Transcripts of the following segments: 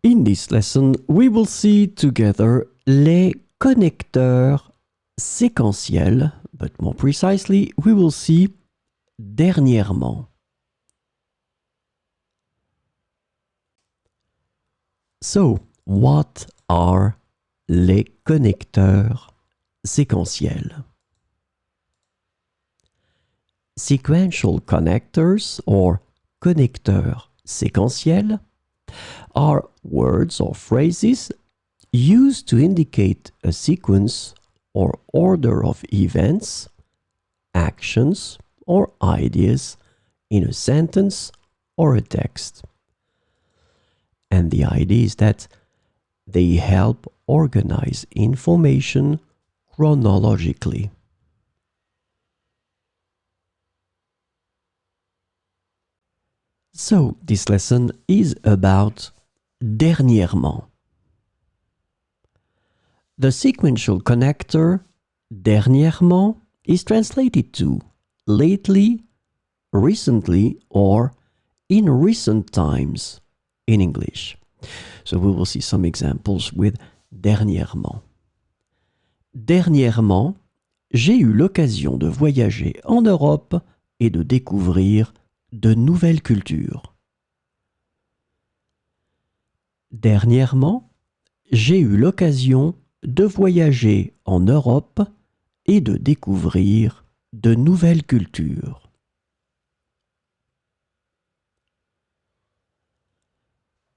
In this lesson, we will see together les connecteurs séquentiels, but more precisely, we will see dernièrement. So, what are les connecteurs séquentiels? Sequential connectors, or connecteurs séquentiels, are words or phrases used to indicate a sequence or order of events, actions, or ideas in a sentence or a text. And the idea is that they help organize information chronologically. So, this lesson is about dernièrement. The sequential connector dernièrement is translated to lately, recently, or in recent times in English. So we will see some examples with dernièrement. Dernièrement, j'ai eu l'occasion de voyager en Europe et de découvrir de nouvelles cultures. Dernièrement, j'ai eu l'occasion de voyager en Europe et de découvrir de nouvelles cultures.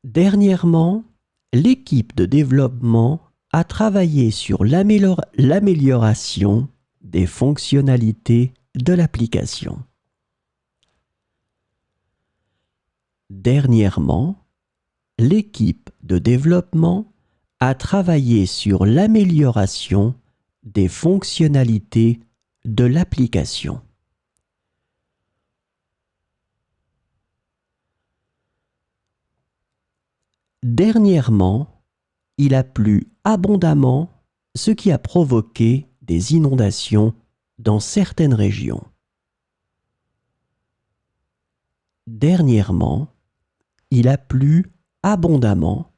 Dernièrement, l'équipe de développement a travaillé sur l'amélioration des fonctionnalités de l'application. Dernièrement, l'équipe de développement a travaillé sur l'amélioration des fonctionnalités de l'application. Dernièrement, il a plu abondamment, ce qui a provoqué des inondations dans certaines régions. Dernièrement, il a plu abondamment,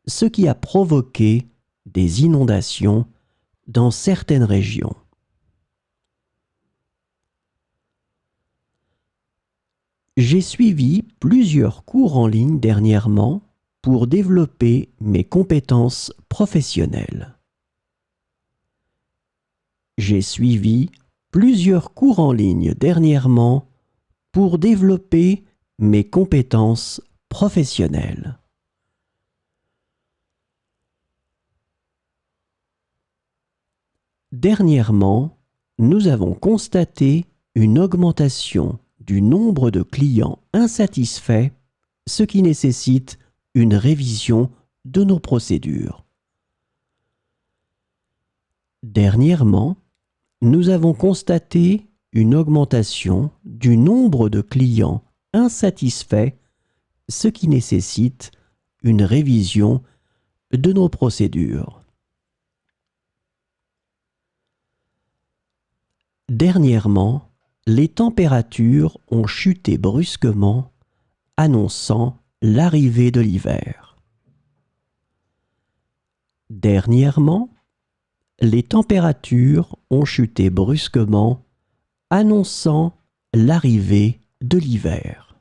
ce qui a provoqué des inondations dans certaines régions. J'ai suivi plusieurs cours en ligne dernièrement pour développer mes compétences professionnelles. J'ai suivi plusieurs cours en ligne dernièrement pour développer mes compétences professionnelles. Dernièrement, nous avons constaté une augmentation du nombre de clients insatisfaits, ce qui nécessite une révision de nos procédures. Dernièrement, nous avons constaté une augmentation du nombre de clients insatisfaits, ce qui nécessite une révision de nos procédures. Dernièrement, les températures ont chuté brusquement, annonçant l'arrivée de l'hiver. Dernièrement, les températures ont chuté brusquement, annonçant l'arrivée de l'hiver.